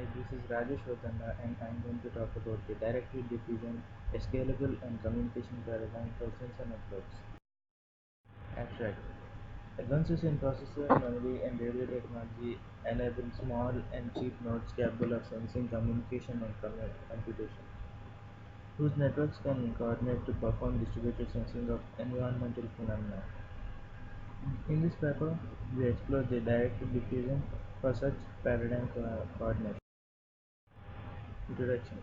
Hi, this is Rajesh Vatanda and I'm going to talk about the directed diffusion, a scalable and communication paradigm for sensor networks. Abstract. Advances in processor, memory, and radio technology enable small and cheap nodes capable of sensing, communication, and computation, whose networks can coordinate to perform distributed sensing of environmental phenomena. In this paper, we explore the directed diffusion for such paradigm coordination. Introduction.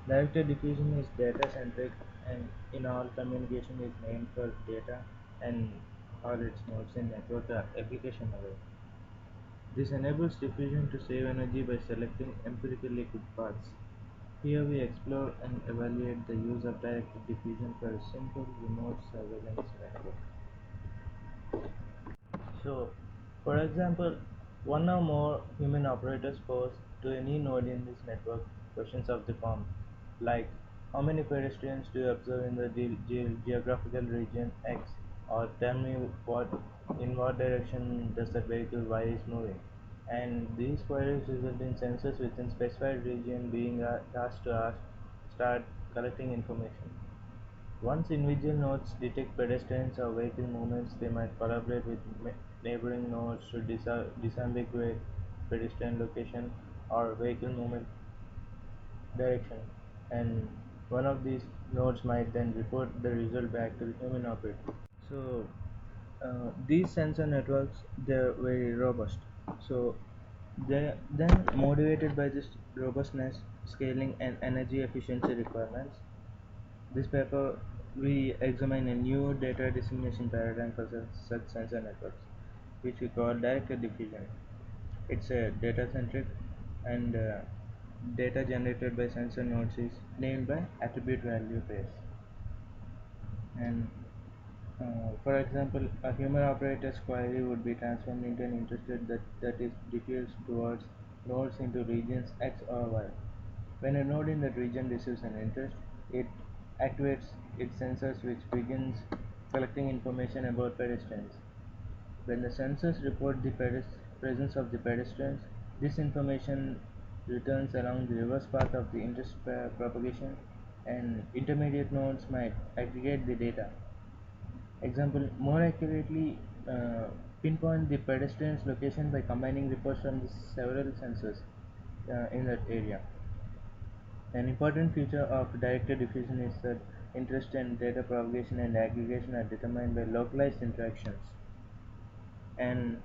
Directed diffusion is data-centric and in all communication is named for data and all its nodes in network are application away. This enables diffusion to save energy by selecting empirically good paths. Here we explore and evaluate the use of directed diffusion for a simple remote surveillance network. So, for example, one or more human operators pose to any node in this network questions of the form, like how many pedestrians do you observe in the geographical region X, or tell me in what direction does that vehicle Y is moving. And these queries result in sensors within specified region being asked to start collecting information. Once individual nodes detect pedestrians or vehicle movements, they might collaborate with neighboring nodes to disambiguate pedestrian location or vehicle movement direction, and one of these nodes might then report the result back to the human operator. So these sensor networks, they're very robust. So they then motivated by this robustness, scaling, and energy efficiency requirements. This paper, we examine a new data dissemination paradigm for such sensor networks, which we call directed diffusion. It's a data-centric and data generated by sensor nodes is named by attribute value pairs. And for example, a human operator's query would be transformed into an interest that is diffused towards nodes into regions X or Y. When a node in that region receives an interest, it activates its sensors which begins collecting information about pedestrians. When the sensors report the presence of the pedestrians, this information returns along the reverse path of the interest propagation, and intermediate nodes might aggregate the data. Example, more accurately pinpoint the pedestrian's location by combining reports from the several sensors in that area. An important feature of directed diffusion is that interest and data propagation and aggregation are determined by localized interactions. And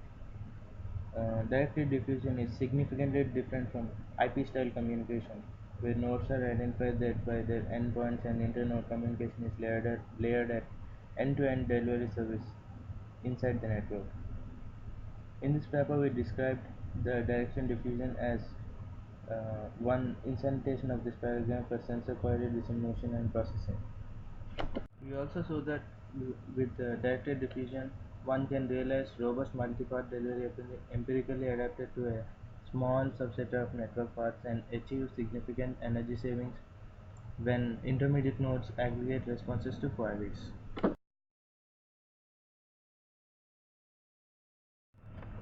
directed diffusion is significantly different from IP-style communication, where nodes are identified by their endpoints and inter-node communication is layered at end-to-end delivery service inside the network. In this paper, we described the direction diffusion as one instantiation of this paradigm for sensor query dissemination and processing. We also saw that with directed diffusion, one can realize robust multi-path delivery empirically adapted to a small subset of network paths and achieve significant energy savings when intermediate nodes aggregate responses to queries.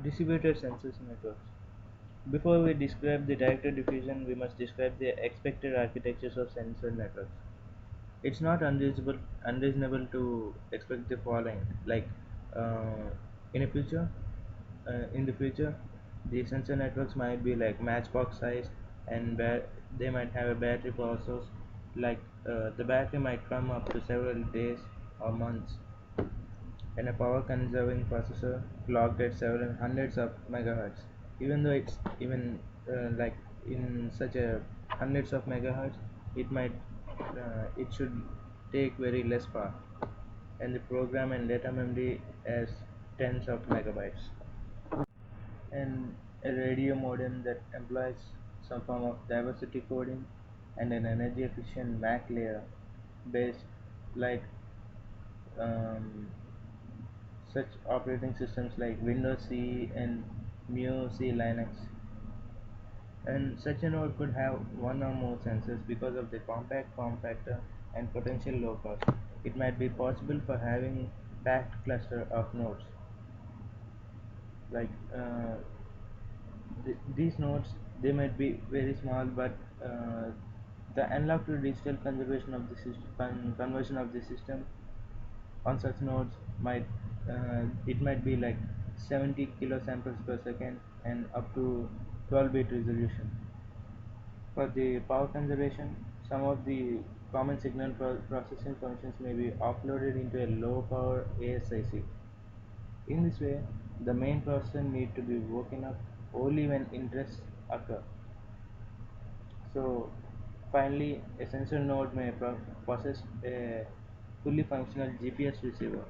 Distributed sensors networks. Before we describe the directed diffusion, we must describe the expected architectures of sensor networks. It's not unreasonable to expect the following, like uh, in a future in the future the sensor networks might be like matchbox sized, and they might have a battery power source, like the battery might come up to several days or months, and a power conserving processor clocked at several hundreds of megahertz. Even though it's even like in such a hundreds of megahertz, it should take very less power, and the program and data memory as tens of megabytes, and a radio modem that employs some form of diversity coding and an energy efficient MAC layer based, like um, such operating systems like Windows CE and MUC Linux. And such a node could have one or more sensors because of the compact form factor and potential low cost. It might be possible for having packed cluster of nodes. Like these nodes They might be very small, but the analog to digital conservation of the conversion of the system on such nodes might it might be like 70 kilosamples per second and up to 12-bit resolution. For the power conservation, some of the common signal processing functions may be offloaded into a low power ASIC. In this way, the main processor need to be woken up only when interests occur. So finally, a sensor node may possess a fully functional GPS receiver.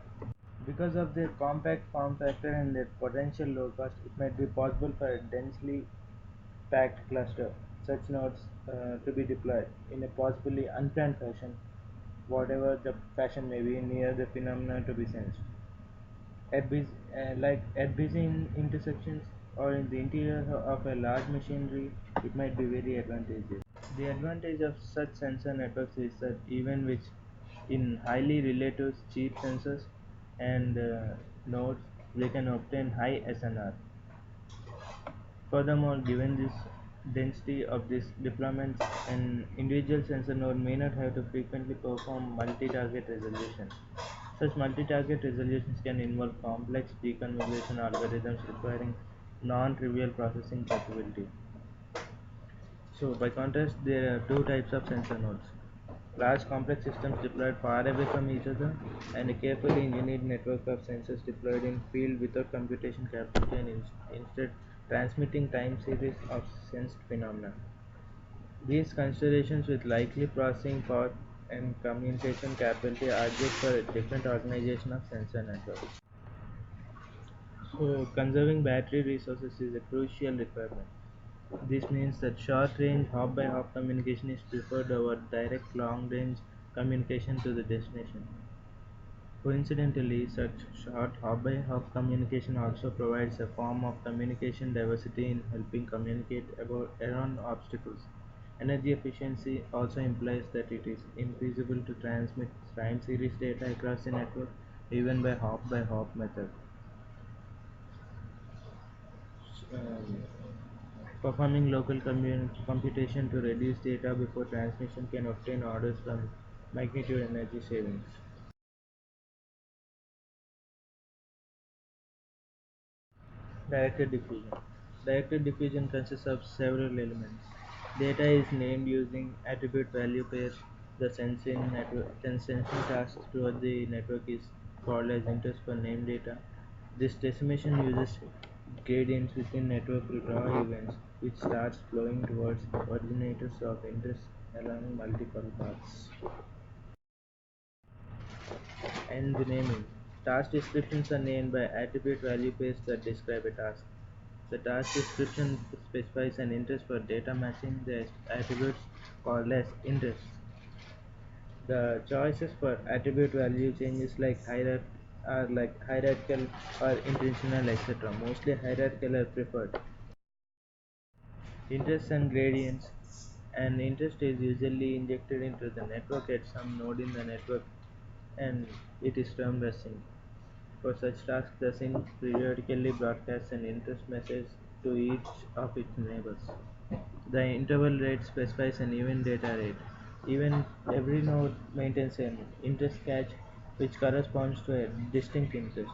Because of their compact form factor and their potential low cost, it might be possible for a densely packed cluster, such nodes to be deployed in a possibly unplanned fashion, whatever the fashion may be, near the phenomena to be sensed. At busy intersections or in the interior of a large machinery, it might be very advantageous. The advantage of such sensor networks is that even which in highly relative cheap sensors and nodes, they can obtain high SNR. Furthermore, given this density of these deployments, an individual sensor node may not have to frequently perform multi-target resolution. Such multi-target resolutions can involve complex deconvolution algorithms requiring non-trivial processing capability. So, by contrast, there are two types of sensor nodes. Large complex systems deployed far away from each other, and a carefully engineered network of sensors deployed in field without computation capacity and instead transmitting time series of sensed phenomena. These considerations with likely processing power and communication capability argue for a different organization of sensor networks. So, conserving battery resources is a crucial requirement. This means that short-range hop-by-hop communication is preferred over direct long-range communication to the destination. Coincidentally, such short hop-by-hop communication also provides a form of communication diversity in helping communicate around obstacles. Energy efficiency also implies that it is infeasible to transmit time series data across the network even by hop-by-hop method. Um, Performing local computation to reduce data before transmission can obtain orders from magnitude energy savings. Directed diffusion. Directed diffusion consists of several elements. Data is named using attribute value pairs. The sensing task toward the network is called as interest for named data. This decimation uses gradients within network to draw events, which starts flowing towards originators of interest along multiple paths. And the naming. Task descriptions are named by attribute value pairs that describe a task. The task description specifies an interest for data matching the attributes called as interests. The choices for attribute value changes are like hierarchical or intentional, etc. Mostly hierarchical are preferred. Interests and gradients. An interest is usually injected into the network at some node in the network and it is termed as sink. For such tasks, the sink periodically broadcasts an interest message to each of its neighbors. The interval rate specifies an event data rate. Even every node maintains an interest cache which corresponds to a distinct interest.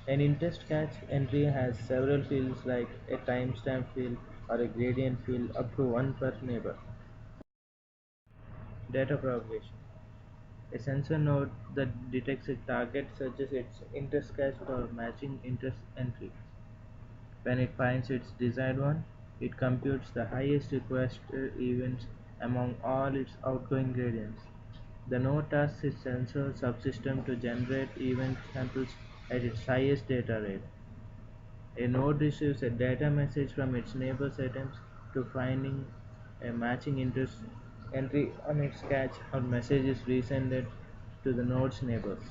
An interest cache entry has several fields like a timestamp field or a gradient field up to one per neighbor. Data propagation. A sensor node that detects a target searches its interest cache for matching interest entry. When it finds its desired one, it computes the highest requested events among all its outgoing gradients. The node tasks its sensor subsystem to generate event samples at its highest data rate. A node receives a data message from its neighbor's attempts to finding a matching interest entry on its cache or message is resended to the node's neighbors.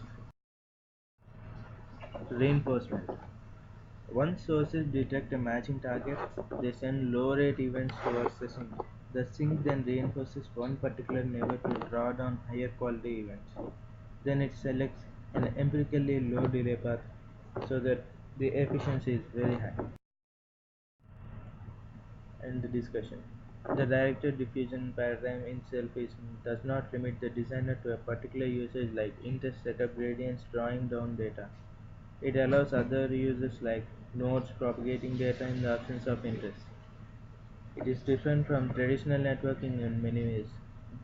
Reinforcement. Once sources detect a matching target, they send low-rate events towards the sink. The sink then reinforces one particular neighbor to draw down higher quality events. Then it selects an empirically low delay path so that the efficiency is very high. and the discussion. The directed diffusion paradigm itself does not limit the designer to a particular usage like inter setup gradients drawing down data. It allows other uses like nodes propagating data in the absence of interest. It is different from traditional networking in many ways.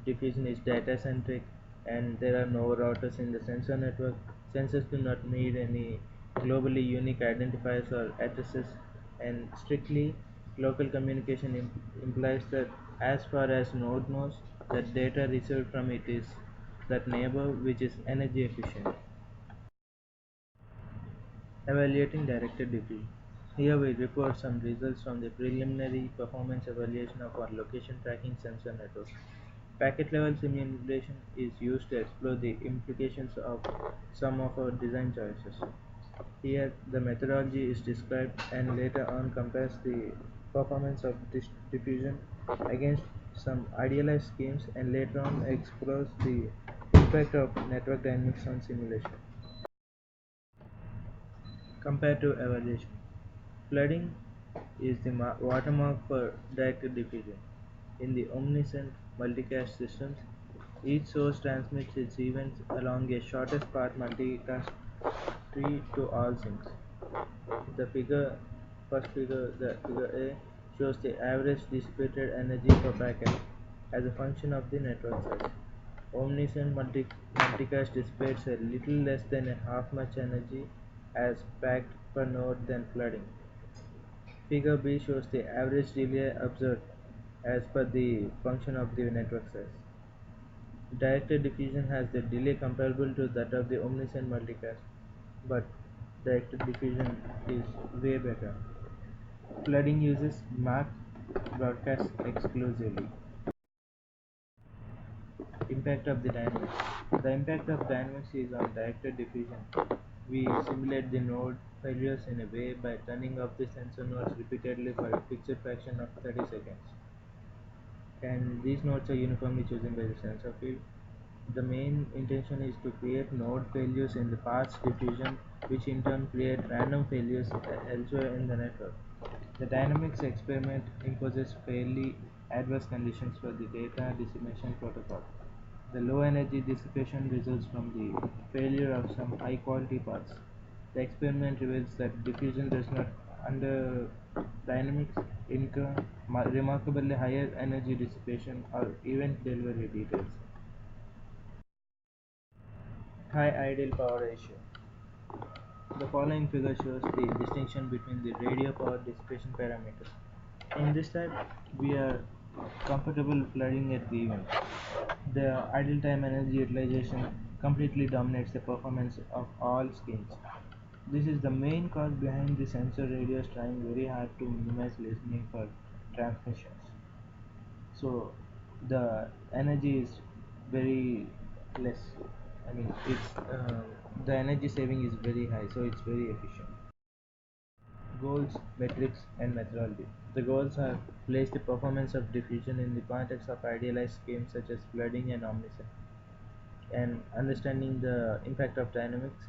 Diffusion is data centric and there are no routers in the sensor network. Sensors do not need any globally unique identifiers or addresses, and strictly local communication implies that as far as node knows, the data received from it is that neighbor which is energy efficient. Evaluating directed diffusion. Here we report some results from the preliminary performance evaluation of our location tracking sensor network. Packet level simulation is used to explore the implications of some of our design choices. Here the methodology is described and later on compares the performance of this diffusion against some idealized schemes and later on explores the impact of network dynamics on simulation. Compared to evaluation. Flooding is the watermark for directed diffusion. In the omniscient multicast systems, each source transmits its events along a shortest path multicast tree to all sinks. The figure A, shows the average dissipated energy per packet as a function of the network size. Omniscient multicast dissipates a little less than a half much energy as packed per node than flooding. Figure B shows the average delay observed as per the function of the network size. Directed diffusion has the delay comparable to that of the omniscient multicast, but directed diffusion is way better. Flooding uses MAC broadcast exclusively. Impact of the dynamics. The impact of dynamics is on directed diffusion. We simulate the node failures in a way by turning off the sensor nodes repeatedly for a fixed fraction of 30 seconds. And these nodes are uniformly chosen by the sensor field. The main intention is to create node failures in the paths diffusion, which in turn create random failures elsewhere in the network. The dynamics experiment imposes fairly adverse conditions for the data dissemination protocol. The low energy dissipation results from the failure of some high quality paths. The experiment reveals that diffusion does not, under dynamics, incur remarkably higher energy dissipation or event delivery details. High ideal power ratio. The following figure shows the distinction between the radio power dissipation parameters. In this type, we are comfortable flooding at the event. The idle time energy utilization completely dominates the performance of all schemes. This is the main cause behind the sensor radios trying very hard to minimize listening for transmissions. So the energy is very less. I mean, the energy saving is very high, so it's very efficient. Goals, metrics, and methodology. The goals are place the performance of diffusion in the context of idealized schemes such as flooding and omniscient, and understanding the impact of dynamics,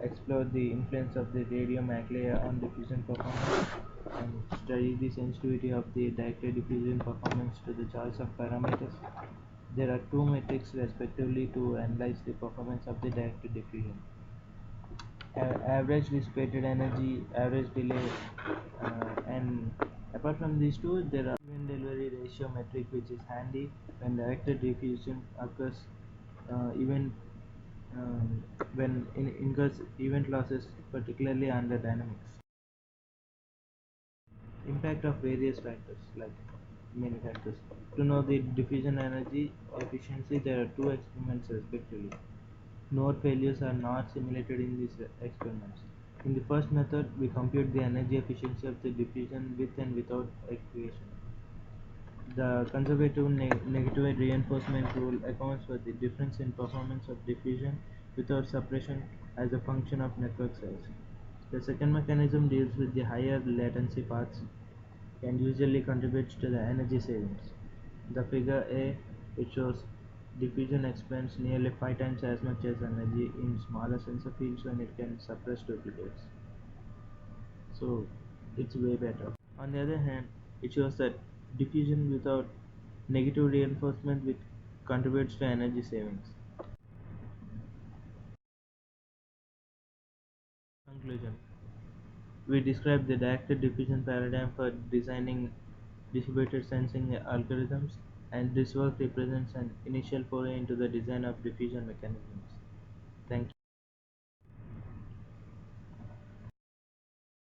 explore the influence of the radio MAC layer on diffusion performance, and study the sensitivity of the directed diffusion performance to the choice of parameters. There are two metrics respectively to analyze the performance of the directed diffusion. Average dissipated energy, average delay, and apart from these two, there are event delivery ratio metric which is handy when directed diffusion occurs, even when incurs event losses, particularly under dynamics. Impact of various factors like many factors. To know the diffusion energy efficiency, there are two experiments respectively. Node failures are not simulated in these experiments. In the first method, we compute the energy efficiency of the diffusion with and without aggregation. The conservative negative reinforcement rule accounts for the difference in performance of diffusion without suppression as a function of network size. The second mechanism deals with the higher latency paths and usually contributes to the energy savings. The figure A, it shows diffusion expends nearly 5 times as much as energy in smaller sensor fields when it can suppress duplicates. So it's way better. On the other hand, It shows that diffusion without negative reinforcement which contributes to energy savings. Conclusion. We describe the directed diffusion paradigm for designing distributed sensing algorithms, and this work represents an initial foray into the design of diffusion mechanisms. Thank you.